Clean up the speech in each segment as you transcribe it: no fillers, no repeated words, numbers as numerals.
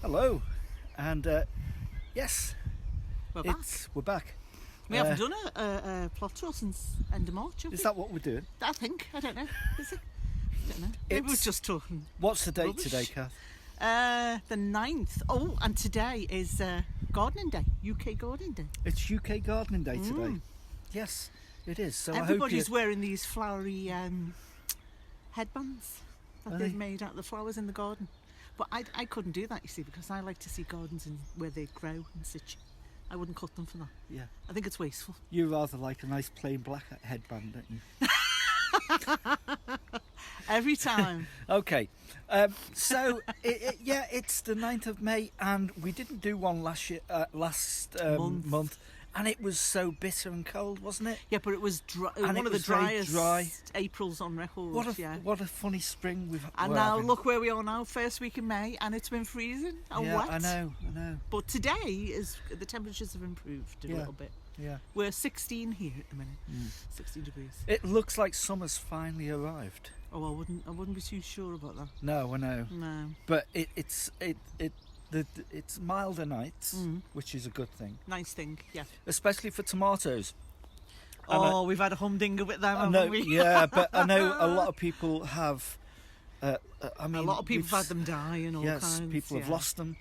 Hello, and yes, We're back. We haven't done a plot tour since end of March, have we? Is that what we're doing? I think. I don't know. Is it? I don't know. Maybe we're just talking. What's the date rubbish. today, Kath? The 9th. Oh, and today is Gardening Day, UK Gardening Day. It's UK Gardening Day today. Yes, it is. So Everybody's wearing these flowery headbands that they've made out of the flowers in the garden. But I couldn't do that, you see, because I like to see gardens where they grow in situ. I wouldn't cut them for that. Yeah. I think it's wasteful. You rather like a nice plain black headband, don't you? Every time. Okay. So, it's the 9th of May, and we didn't do one last month. And it was so bitter and cold, wasn't it? Yeah, but it was dry, and one of the driest dry. Aprils on record. What a funny spring we've had. And now look where we are now, first week in May, and it's been freezing and wet. I know. But today the temperatures have improved a little bit. Yeah. We're 16 here at the minute. 16 degrees. It looks like summer's finally arrived. Oh, I wouldn't be too sure about that. No, I know. No. But it's milder nights, which is a good thing. Nice thing, yeah. Especially for tomatoes. We've had a humdinger with them, haven't we? Yeah, but I know a lot of people have. A lot of people have had them die and all kinds. Yes, people have lost them.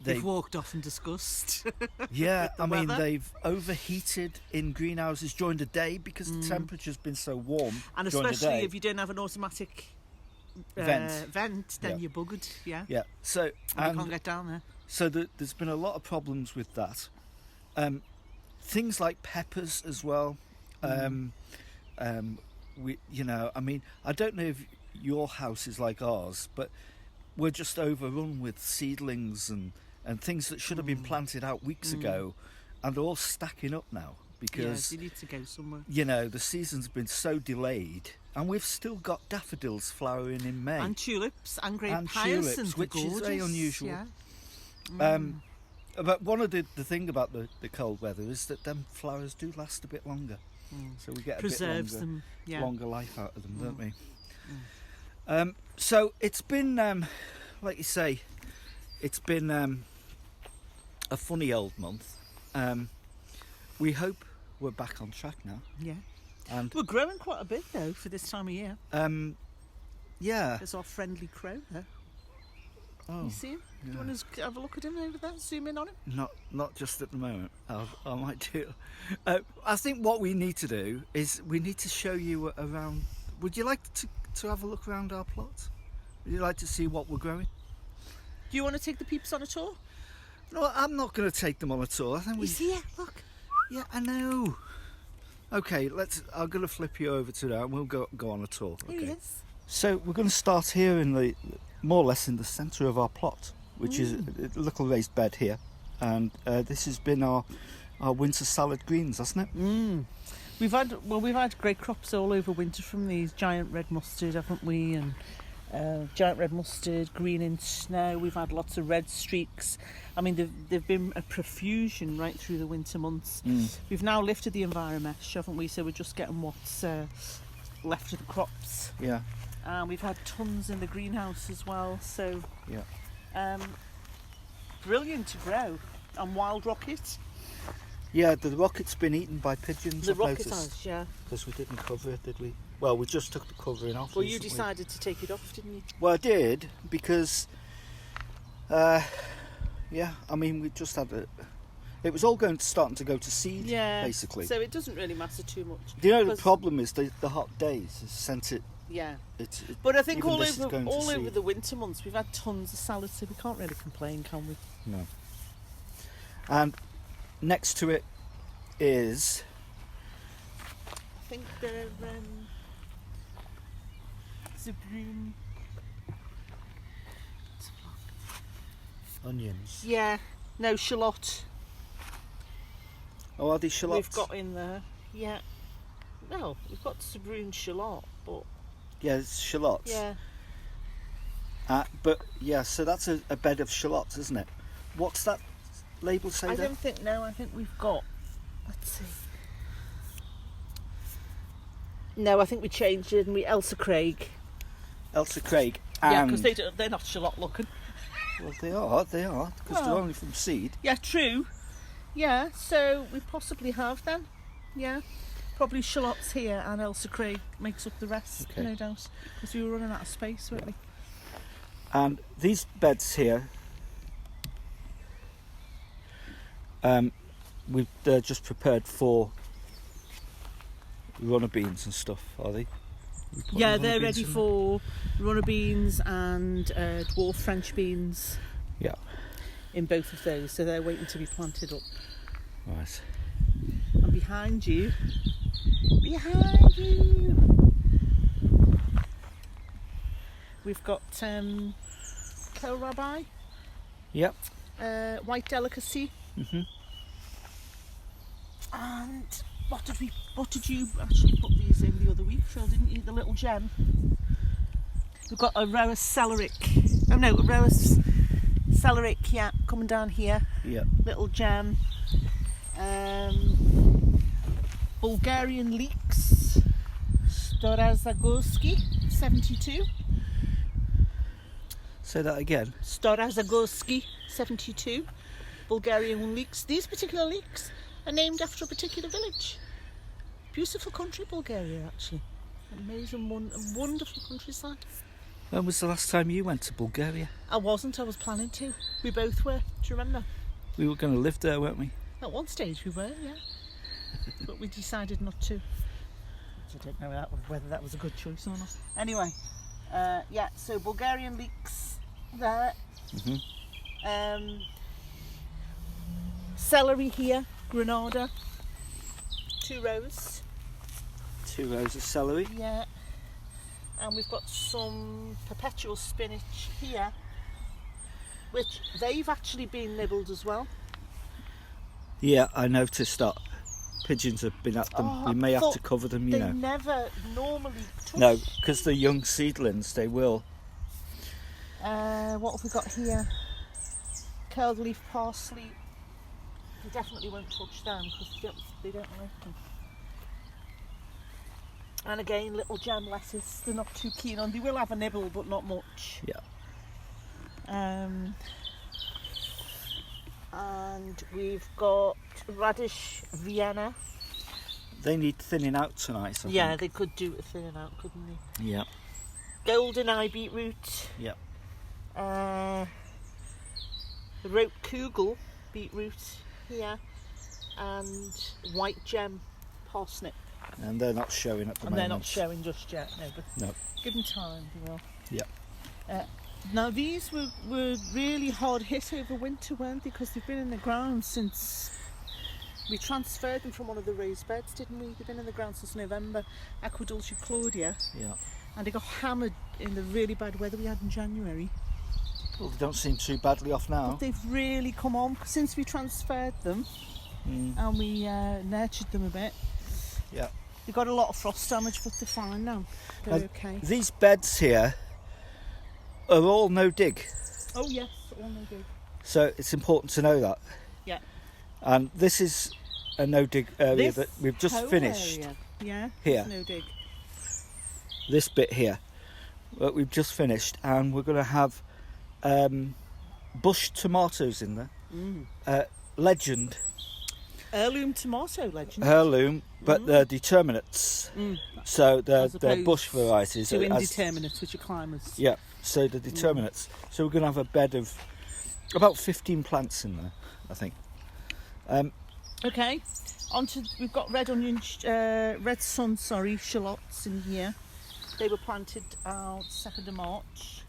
They've walked off in disgust. Yeah, they've overheated in greenhouses during the day because the temperature's been so warm. And especially if you don't have an automatic vent, then you're buggered. Yeah. Yeah. So you can't get down there. So there's been a lot of problems with that. Things like peppers as well. I don't know if your house is like ours, but we're just overrun with seedlings and things that should have been planted out weeks ago, and they're all stacking up now because you need to go somewhere. The season's been so delayed, and we've still got daffodils flowering in May, and tulips and great hyacinths, which is very unusual. Yeah. But one of the thing about the cold weather is that them flowers do last a bit longer, so we get longer life out of them, don't we? So it's been, like you say, it's been a funny old month. We hope we're back on track now. Yeah. And we're growing quite a bit, though, for this time of year. Yeah. There's our friendly crow there. Oh, you see him? Do you want to have a look at him over there? Zoom in on him? Not just at the moment. I might do. I think what we need to do is we need to show you around. Would you like to have a look around our plot? Would you like to see what we're growing? Do you want to take the peeps on a tour? No, I'm not going to take them on a tour. I think He's here, look. Yeah, I know. Okay, I'm going to flip you over to that and we'll go on a tour. Okay. Here he is. So we're going to start here in more or less in the centre of our plot, which is a little raised bed here, and this has been our winter salad greens, hasn't it? We've had great crops all over winter from these giant red mustard, haven't we? And giant red mustard, green in snow. We've had lots of red streaks. I mean, they've been a profusion right through the winter months. We've now lifted the enviromesh, haven't we? So we're just getting what's left of the crops. Yeah. And we've had tons in the greenhouse as well. So yeah, brilliant to grow. And wild rocket. Yeah, the rocket's been eaten by pigeons. The rocket has, yeah. Because we didn't cover it, did we? Well, we just took the covering off. Well, you decided to take it off, didn't you? Well, I did, because, we just had it was all starting to go to seed, basically. So it doesn't really matter too much. The problem is the hot days has sent it. Yeah. But I think all over the winter months we've had tons of salads, so we can't really complain, can we? No. And next to it is, I think they're Zabroon. Onions. Yeah. No, shallot. Oh, are these shallots? We've got in there. Yeah. No, we've got Zabroon shallot, but... Yeah, it's shallots. Yeah. So that's a bed of shallots, isn't it? What's that label say there? I think we've got... Let's see. No, I think we changed it, and Elsa Craig. Elsa Craig. Yeah, because they're not shallot looking. Well, they are, because they're only from seed. Yeah, true. Yeah, so we possibly have then. Yeah. Probably Shallots here and Elsa Craig makes up the rest, no doubt. Because we were running out of space, weren't we? And these beds here, they're just prepared for runner beans and stuff, are they? Yeah, they're ready for runner beans and dwarf French beans. Yeah. In both of those, so they're waiting to be planted up. Right. And behind you, we've got kohlrabi. Yep. White delicacy. Mhm. And what did you actually put these in the other week, Phil? Didn't you? The little gem. We've got a Roa Celeric. Oh no, a Roa Celeric. Yeah, coming down here. Yeah. Little gem. Bulgarian leeks. Storazagorski 72. Say that again. Storazagorski 72. Bulgarian leeks. These particular leeks are named after a particular village. Beautiful country, Bulgaria, actually. Amazing, wonderful countryside. When was the last time you went to Bulgaria? I wasn't, I was planning to. We both were, do you remember? We were going to live there, weren't we? At one stage we were, yeah. But we decided not to. I don't know whether that was a good choice or not. Anyway, yeah, so Bulgarian leeks there. Mhm. Celery here, Granada. 2 rows. 2 rows of celery. Yeah. And we've got some perpetual spinach here, which they've actually been nibbled as well. Yeah, I noticed that pigeons have been at them. We may have to cover them, you know. They never normally touch. No, because they're young seedlings, they will. What have we got here? Curled leaf parsley. You definitely won't touch them because they don't like them. And again, little gem lettuce. They're not too keen on. They will have a nibble, but not much. Yeah. And we've got radish Vienna. They need thinning out tonight, I think. They could do it thinning out, couldn't they? Yeah. Golden eye beetroot. Yeah. The rote kugel beetroot here, and white gem parsnip. And they're not showing at the moment. And they're not showing just yet, no, but no. Give them time, they will. Yeah. Now these were really hard hit over winter, weren't they? Because they've been in the ground since we transferred them from one of the raised beds, didn't we? They've been in the ground since November. Aquadulce Claudia. Yeah. And they got hammered in the really bad weather we had in January. Well, they don't seem too badly off now. But they've really come on since we transferred them and we nurtured them a bit. Yeah. They got a lot of frost damage, but they're fine now. They're okay. These beds here are all no dig. Oh yes, all no dig. So it's important to know that. Yeah. And this is a no dig area that we've just finished. Area. Yeah. Here. No dig. This bit here, that we've just finished, and we're going to have bush tomatoes in there. Legend. Heirloom tomato legend. Heirloom, but they're determinates. So they're bush varieties. To indeterminates, which are climbers. Yeah, so the determinates. So we're going to have a bed of about 15 plants in there, I think. Okay, we've got red sun, shallots in here. They were planted out 2nd of March.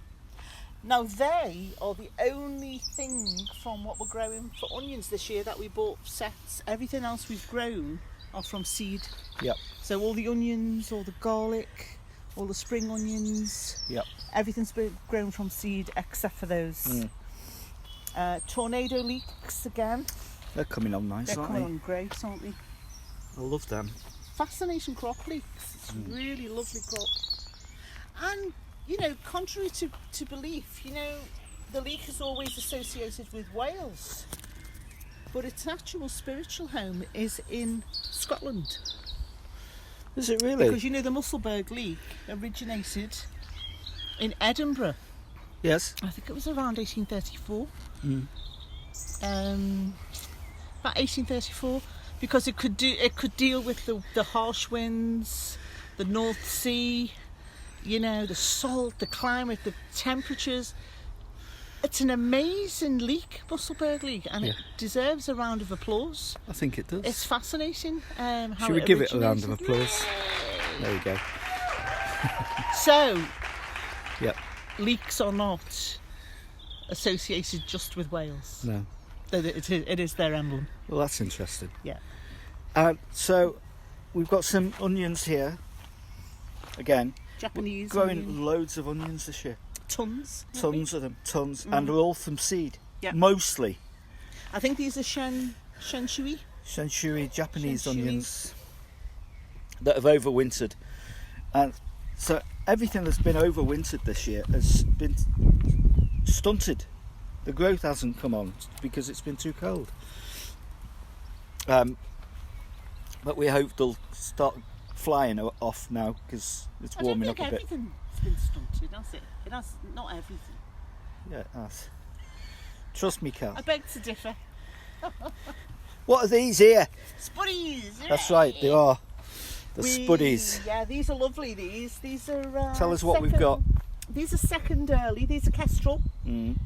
Now they are the only thing from what we're growing for onions this year that we bought sets. Everything else we've grown are from seed. Yep. So all the onions, all the garlic, all the spring onions. Yep. Everything's been grown from seed except for those. Tornado leeks again. They're coming on nice, They're aren't coming they? on great, aren't they? I love them. Fascination crop leeks. It's a really lovely crop. And contrary to belief, the leek is always associated with Wales, but its actual spiritual home is in Scotland. Is it really? Because the Musselburgh leek originated in Edinburgh. Yes. I think it was around 1834. Mm. About 1834, because it could deal with the harsh winds, the North Sea, you know, the salt, the climate, the temperatures. It's an amazing leek, Musselburgh leek, and it deserves a round of applause. I think it does. It's fascinating. How Should we give it a round of applause? There you go. So, yep. Leeks are not associated just with Wales. No. It is their emblem. Well, that's interesting. Yeah. So, we've got some onions here. Again, Japanese growing onion. Loads of onions this year. Tons of them, and they're all from seed. Yeah. Mostly. I think these are Shenshui Japanese onions that have overwintered, and so everything that's been overwintered this year has been stunted. The growth hasn't come on because it's been too cold. But we hope they'll start flying off now because it's warming up a bit. Everything's been stunted, has it? It has, not everything. Yeah, it has. Trust me, Cal. I beg to differ. What are these here? Spuddies! That's right, they are. The spuddies. Yeah, these are lovely, these are... Tell us what we've got. These are second early, these are Kestrel. Mm.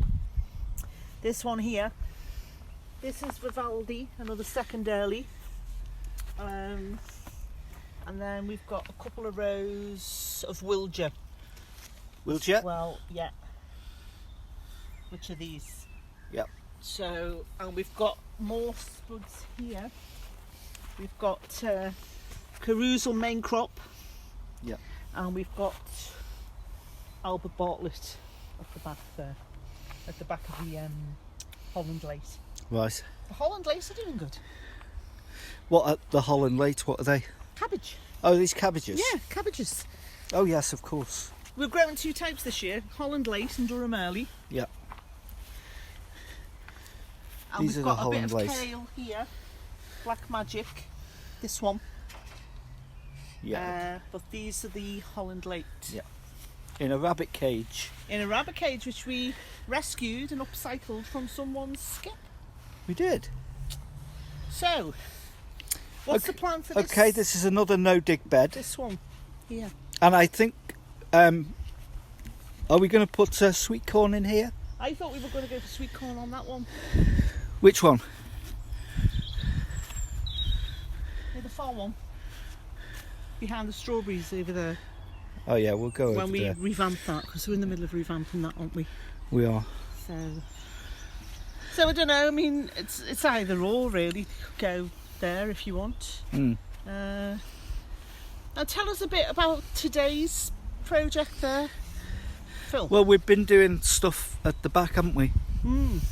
This one here. This is Vivaldi, another second early. And then we've got a couple of rows of Wilger. Wilger? Well, yeah. Which are these? Yep. So, and we've got Morse Bugs here. We've got Carousel main crop. Yep. And we've got Albert Bartlett at the back there. At the back of the Holland Lace. Right. The Holland Lace are doing good. What are the Holland Late? What are they? Cabbage. Oh, these cabbages? Yeah, cabbages. Oh, yes, of course. We're growing two types this year, Holland Late and Durham Early. Yeah. And These we've are got the a Holland bit of Late. kale here, Black Magic, this one. Yeah. But these are the Holland Late. Yeah. In a rabbit cage. In a rabbit cage which we rescued and upcycled from someone's skip. We did. So, what's the plan for this? Okay, this is another no-dig bed. This one here. And I think, are we going to put sweet corn in here? I thought we were going to go for sweet corn on that one. Which one? The far one. Behind the strawberries over there. Oh yeah, we'll go over when we there. revamp that, because we're in the middle of revamping that, aren't we? We are. So I don't know. I mean, it's either or really. Go there if you want. Mm. Now tell us a bit about today's project there, Phil. Well, we've been doing stuff at the back, haven't we? Mm.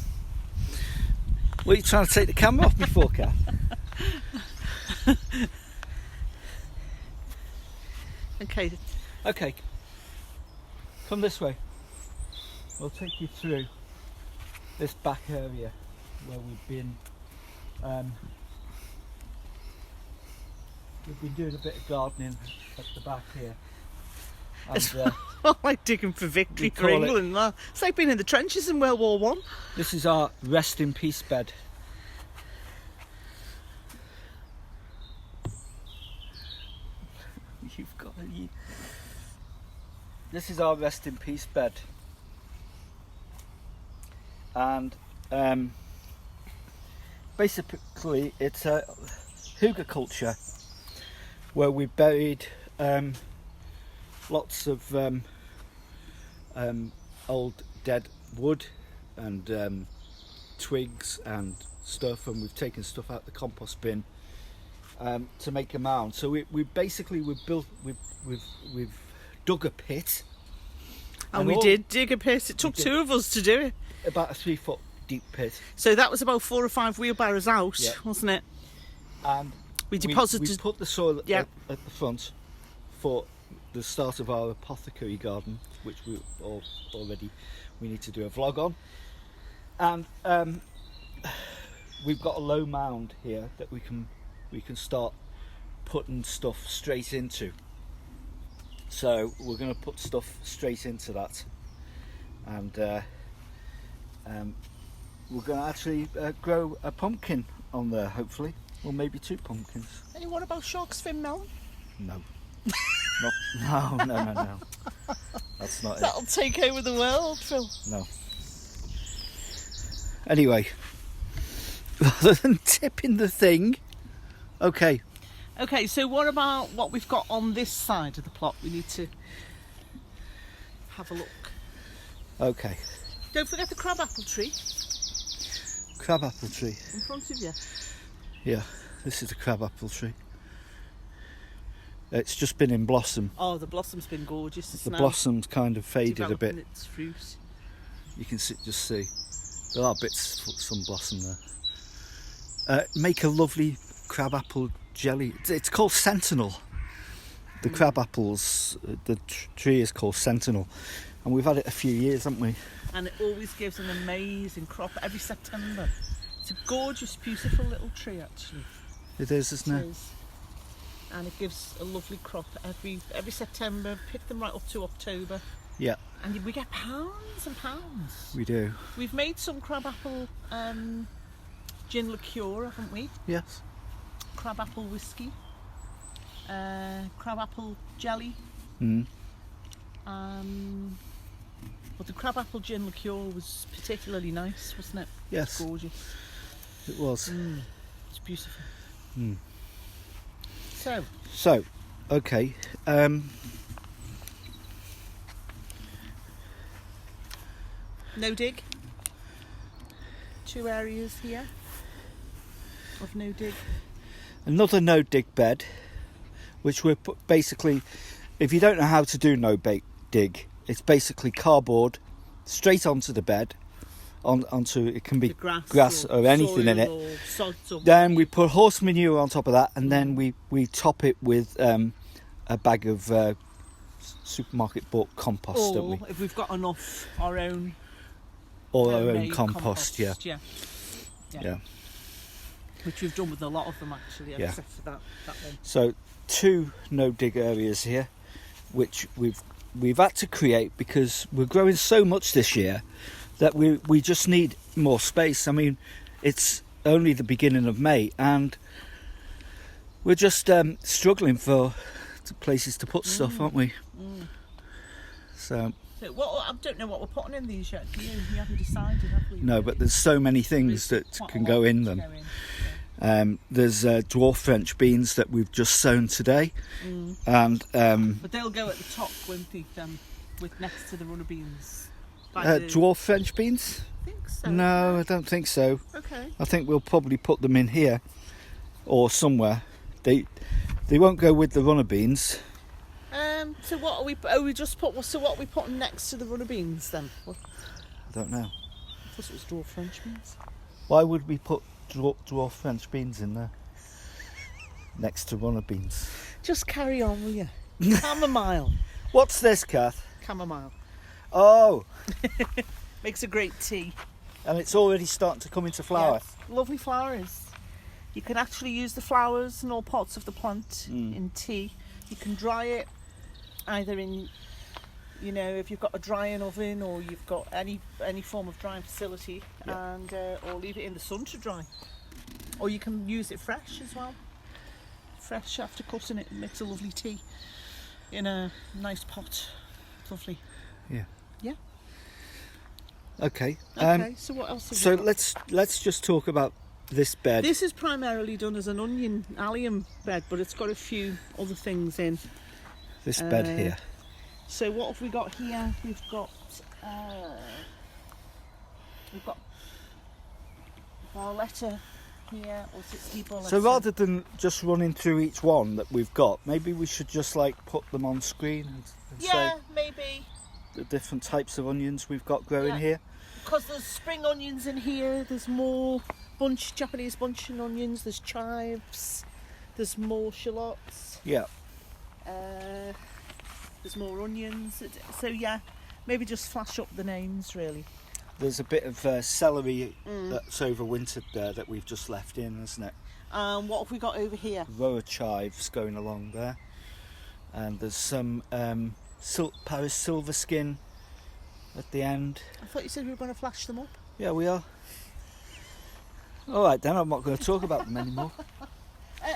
What are you trying to take the camera off me for, Kath? Okay. Come this way. We'll take you through this back area where we've been doing a bit of gardening at the back here. And, It's like digging for victory for call England. It's like being in the trenches in World War One. this is our rest in peace bed. This is our rest in peace bed, and basically it's a hygge culture where we buried lots of old dead wood and twigs and stuff, and we've taken stuff out the compost bin to make a mound. So we've dug a pit, And we did dig a pit. It took two of us to do it. About a 3 foot deep pit. So that was about 4 or 5 wheelbarrows out, wasn't it? And we deposited. We put the soil at the front for the start of our apothecary garden, which we need to do a vlog on. And we've got a low mound here that we can start putting stuff straight into. So we're going to put stuff straight into that, and we're going to actually grow a pumpkin on there, hopefully, or maybe 2 pumpkins. Hey, what about shark's fin melon? No. No. That's not it. That'll take over the world, Phil. No. Anyway, rather than tipping the thing, okay. Okay, so what about what we've got on this side of the plot? We need to have a look. Okay. Don't forget the crabapple tree. Crabapple tree. In front of you. Yeah, this is the crabapple tree. It's just been in blossom. Oh, the blossom's been gorgeous. The blossom's kind of faded a bit. Its fruit. You can just see. There are bits, some blossom there. Make a lovely crabapple jelly. It's called Sentinel. The crabapples, the tree is called Sentinel. And we've had it a few years, haven't we? And it always gives an amazing crop every September. It's a gorgeous, beautiful little tree, actually. It is, isn't it? It is. And it gives a lovely crop every September. Pick them right up to October. Yeah. And we get pounds and pounds. We do. We've made some crabapple gin liqueur, haven't we? Yes. Crabapple whiskey. Crabapple jelly. Mm. But the crabapple gin liqueur was particularly nice, wasn't it? Yes. It's gorgeous. It was. It's beautiful. Mm. So, okay. No dig. 2 areas here of no dig. Another no dig bed, which we're basically, if you don't know how to do no dig, it's basically cardboard straight onto the bed, onto it can be grass or anything in it. Then we put horse manure on top of that, and then we top it with a bag of supermarket bought compost, don't we? If we've got enough, our own. Or our own compost, yeah. Which we've done with a lot of them, actually, except for that one. So 2 no dig areas here, which we've had to create because we're growing so much this year that we just need more space. I mean, it's only the beginning of May and we're just struggling for places to put stuff, aren't we? So I don't know what we're putting in these yet, do you? We haven't decided, have we? No, but there's so many things that can go in them. There's dwarf French beans that we've just sown today, and but they'll go at the top, won't they? With next to the runner beans. Dwarf French beans? I think so. No, I don't think so. Okay. I think we'll probably put them in here or somewhere. They won't go with the runner beans. So what are we? Oh, we just put. So what are we putting next to the runner beans then? I don't know. I thought it was dwarf French beans. Why would we put dwarf French beans in there next to runner beans? Just carry on, will you? Chamomile. What's this, Kath? Chamomile. Oh. Makes a great tea. And it's already starting to come into flower. Yes. Lovely flowers. You can actually use the flowers and all parts of the plant in tea. You can dry it either in, if you've got a drying oven or you've got any form of drying facility, and or leave it in the sun to dry. Or you can use it fresh as well. Fresh after cutting it, makes a lovely tea in a nice pot. Lovely. Yeah. Yeah. Okay. So what else? So let's just talk about this bed. This is primarily done as an allium bed, but it's got a few other things in. This bed here. So what have we got here? We've got Barletta here, or 60 Barletta. So rather than just running through each one that we've got, maybe we should just put them on screen and say maybe the different types of onions we've got growing here. Because there's spring onions in here. There's more Japanese bunching onions. There's chives. There's more shallots. Yeah. There's more onions. So maybe just flash up the names really. There's a bit of celery that's overwintered there that we've just left in, isn't it? What have we got over here? Row of chives going along there, and there's some Paris silver skin at the end. I thought you said we were going to flash them up. Yeah, we are. All right, then I'm not going to talk about them anymore.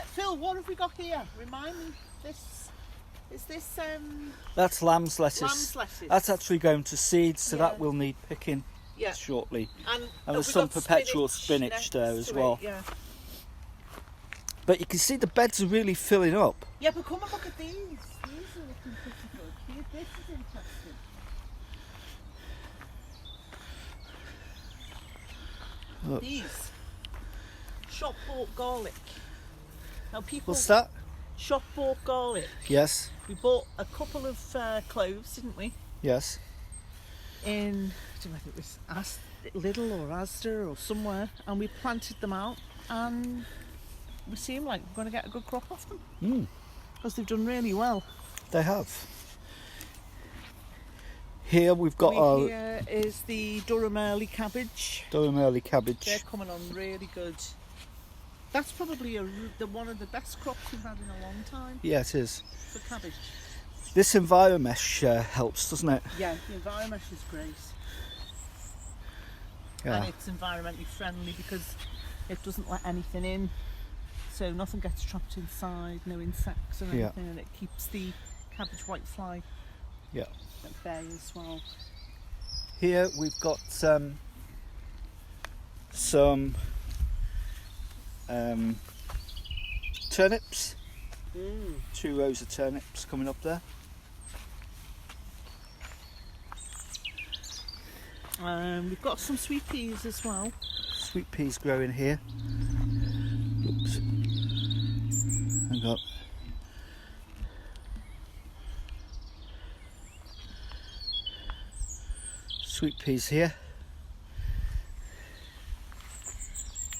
Phil, what have we got here? Remind me. Is this That's lamb's lettuce. Lamb's lettuce. That's actually going to seed, so Yeah. that will need picking shortly. And there's some perpetual spinach there as well. Yeah. But you can see the beds are really filling up. Yeah, but come and look at these. These are looking pretty good. This is interesting. Look. These shop bought garlic. Now people. What's that? Shop bought garlic. Yes. We bought a couple of cloves, didn't we? Yes. In, I don't know if it was Lidl or Asda or somewhere, and we planted them out, and we seem like we're going to get a good crop off them. Because they've done really well. They have. Here we've got Here is the Durham early cabbage. Durham early cabbage. They're coming on really good. That's probably one of the best crops we've had in a long time. Yeah, it is. For cabbage. This Enviromesh helps, doesn't it? Yeah, the Enviromesh is great. Yeah. And it's environmentally friendly because it doesn't let anything in. So nothing gets trapped inside, no insects or anything, and it keeps the cabbage whitefly at bay as well. Here we've got some turnips. 2 rows of turnips coming up there. We've got some sweet peas as well. Sweet peas growing here. Oops. Hang on. Sweet peas here.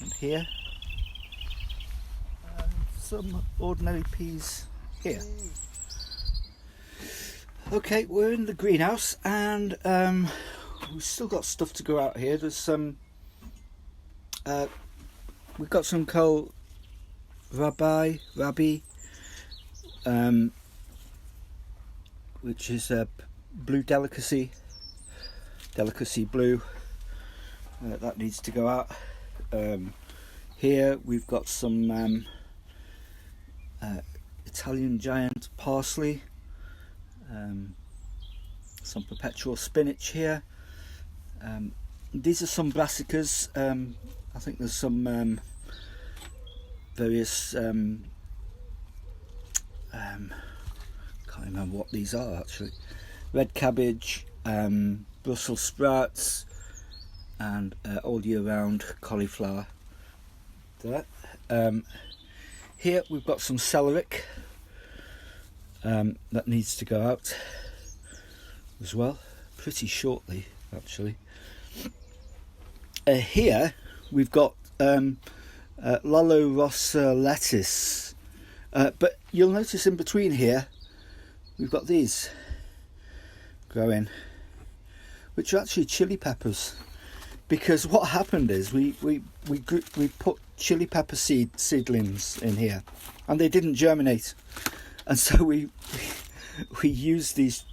And here. And some ordinary peas here. Okay, we're in the greenhouse and we've still got stuff to go out here. There's some we've got some kohlrabi, which is a blue delicacy blue. That needs to go out. Here we've got some Italian giant parsley, some perpetual spinach here. These are some brassicas. I think there's some various can't remember what these are actually. Red cabbage, Brussels sprouts, and all year round cauliflower there. Here we've got some celery that needs to go out as well, pretty shortly actually. Here we've got Lalo Rossa lettuce, but you'll notice in between here we've got these growing, which are actually chili peppers, because what happened is we put chili pepper seedlings in here and they didn't germinate, and so we used these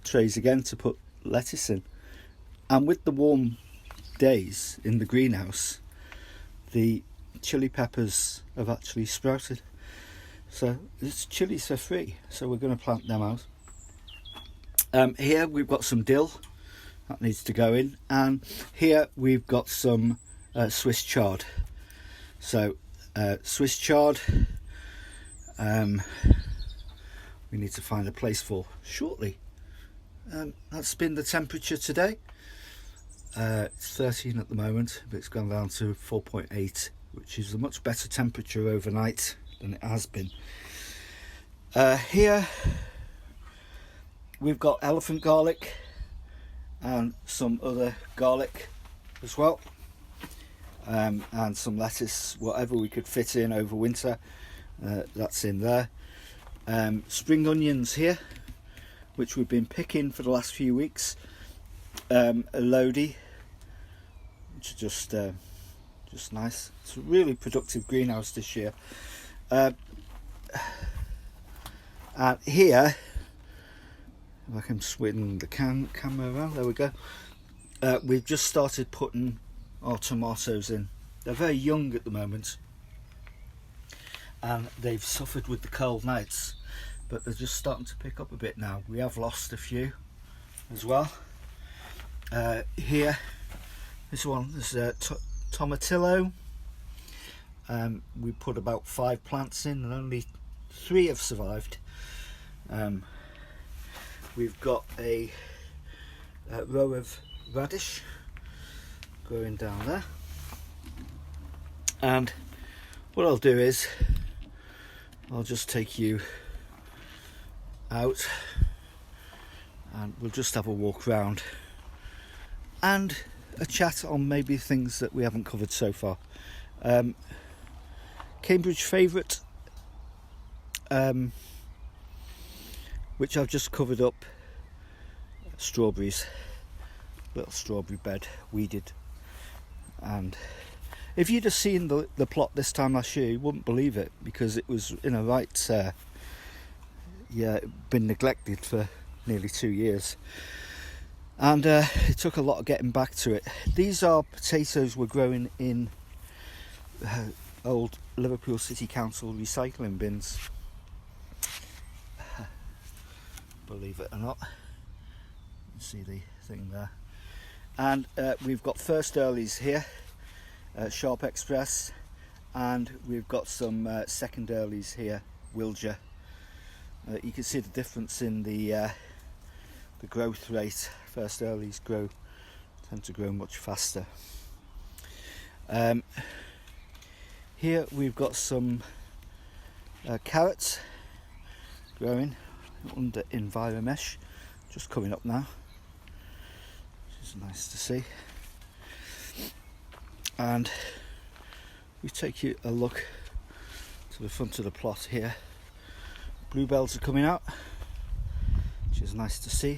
trays again to put lettuce in, and with the warm days in the greenhouse the chili peppers have actually sprouted, so it's chilies for free, so we're going to plant them out. Here we've got some dill that needs to go in, and here we've got some Swiss chard. So Swiss chard we need to find a place for shortly. That's been the temperature today. It's 13 at the moment, but it's gone down to 4.8, which is a much better temperature overnight than it has been. Here we've got elephant garlic and some other garlic as well, and some lettuce, whatever we could fit in over winter, that's in there. Spring onions here, which we've been picking for the last few weeks. A Lodi, which is just nice. It's a really productive greenhouse this year. And here If I can swing the camera around, there we go. We've just started putting our tomatoes in. They're very young at the moment, and they've suffered with the cold nights, but they're just starting to pick up a bit now. We have lost a few as well. Here, this one is tomatillo. We put about 5 plants in and only 3 have survived. We've got a row of radish growing down there, and what I'll do is I'll just take you out and we'll just have a walk round and a chat on maybe things that we haven't covered so far. Cambridge favourite, which I've just covered up, strawberries. Little strawberry bed, weeded, and if you'd have seen the plot this time last year, you wouldn't believe it, because it was in a right, been neglected for nearly 2 years, and it took a lot of getting back to it. These are potatoes we're growing in old Liverpool City Council recycling bins, believe it or not. You see the thing there. And we've got first earlies here, Sharp Express, and we've got some second earlies here, Wilger. You can see the difference in the growth rate. First earlies tend to grow much faster. Here we've got some carrots growing under Enviromesh, just coming up now. It's nice to see. And we take you a look to the front of the plot here. Bluebells are coming out, which is nice to see.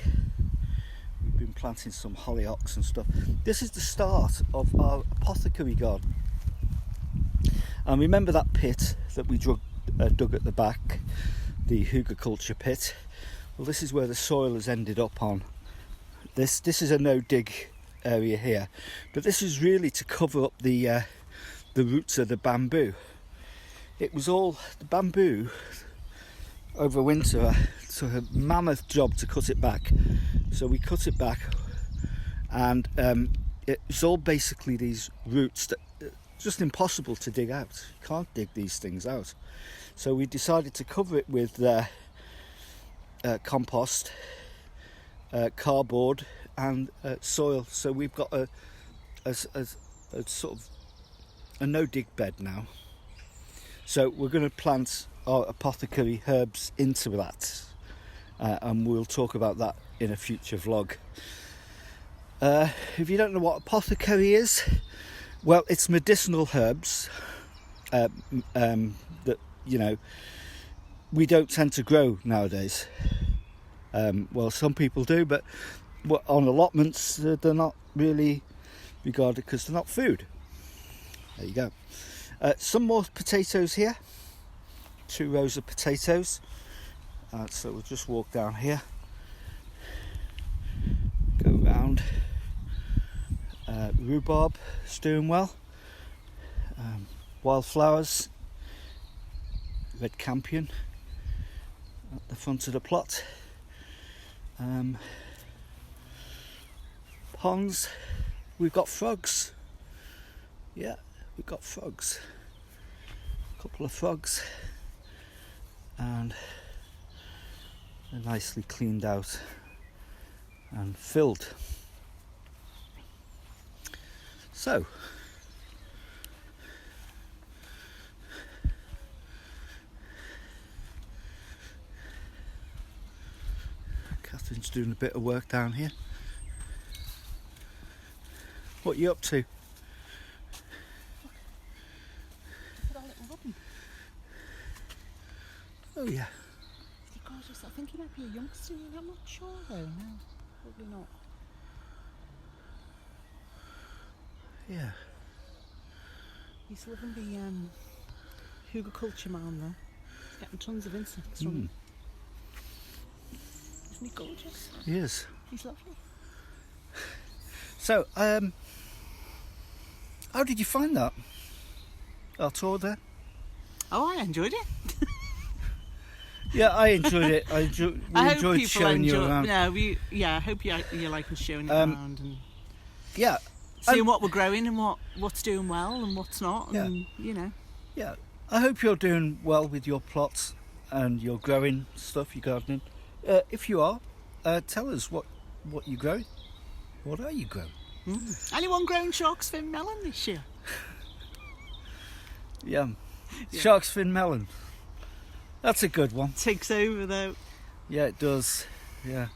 We've been planting some hollyhocks and stuff. This is the start of our apothecary garden. And remember that pit that we dug at the back, the hugelkultur pit? Well, this is where the soil has ended up on. This is a no-dig area here, but this is really to cover up the roots of the bamboo. It was all the bamboo over winter. It's a mammoth job to cut it back, so we cut it back, and it's all basically these roots that just impossible to dig out. You can't dig these things out, so we decided to cover it with compost, cardboard and soil. So we've got a sort of a no-dig bed now. So we're going to plant our apothecary herbs into that, and we'll talk about that in a future vlog. If you don't know what apothecary is, well, it's medicinal herbs that we don't tend to grow nowadays. Well, some people do, but on allotments they're not really regarded because they're not food. There you go. Some more potatoes here. 2 rows of potatoes. So we'll just walk down here, go round. Rhubarb is doing well. Wildflowers, red campion at the front of the plot. Ponds, we've got frogs. Yeah, we've got frogs. A couple of frogs, and they're nicely cleaned out and filled. So, Catherine's doing a bit of work down here. What are you up to? Oh yeah. Gorgeous. I think he might be a youngster. I'm not sure though. No, probably not. Yeah. He's living the hugelkultur man there. He's getting tons of insects from him. Isn't he gorgeous? He is. He's lovely. So, how did you find that? Our tour there? Oh, I enjoyed it. Yeah, I enjoyed it. We enjoyed showing you around. Yeah, I hope you like us showing it around and yeah, seeing what we're growing and what's doing well and what's not. Yeah. And, Yeah, I hope you're doing well with your plots and your growing stuff, your gardening. If you are, tell us what you're growing. What are you growing? Anyone growing shark's fin melon this year? Yeah. Shark's fin melon. That's a good one. Takes over though. Yeah, it does. Yeah.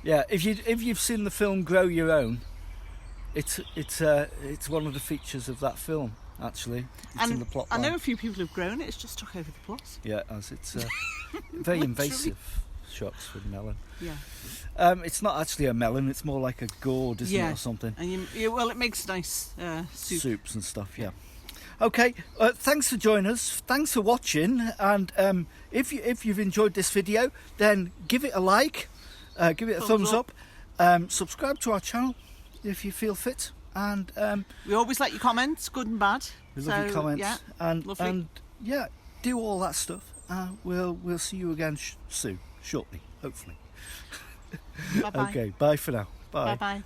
If you've seen the film Grow Your Own, it's one of the features of that film. Actually, it's in the plot line. I know a few people have grown it. It's just took over the plot. Yeah, as it's very invasive. Shark's fin melon. Yeah. It's not actually a melon. It's more like a gourd, isn't it, or something? And it makes nice soups and stuff. Yeah. Okay, thanks for joining us. Thanks for watching. And if you've enjoyed this video, then give it a like, give it a thumbs up. Subscribe to our channel if you feel fit. And we always like your comments, good and bad. We love your comments. Yeah, and do all that stuff. We'll see you again soon, shortly, hopefully. Bye-bye. Okay, bye for now. Bye. Bye-bye.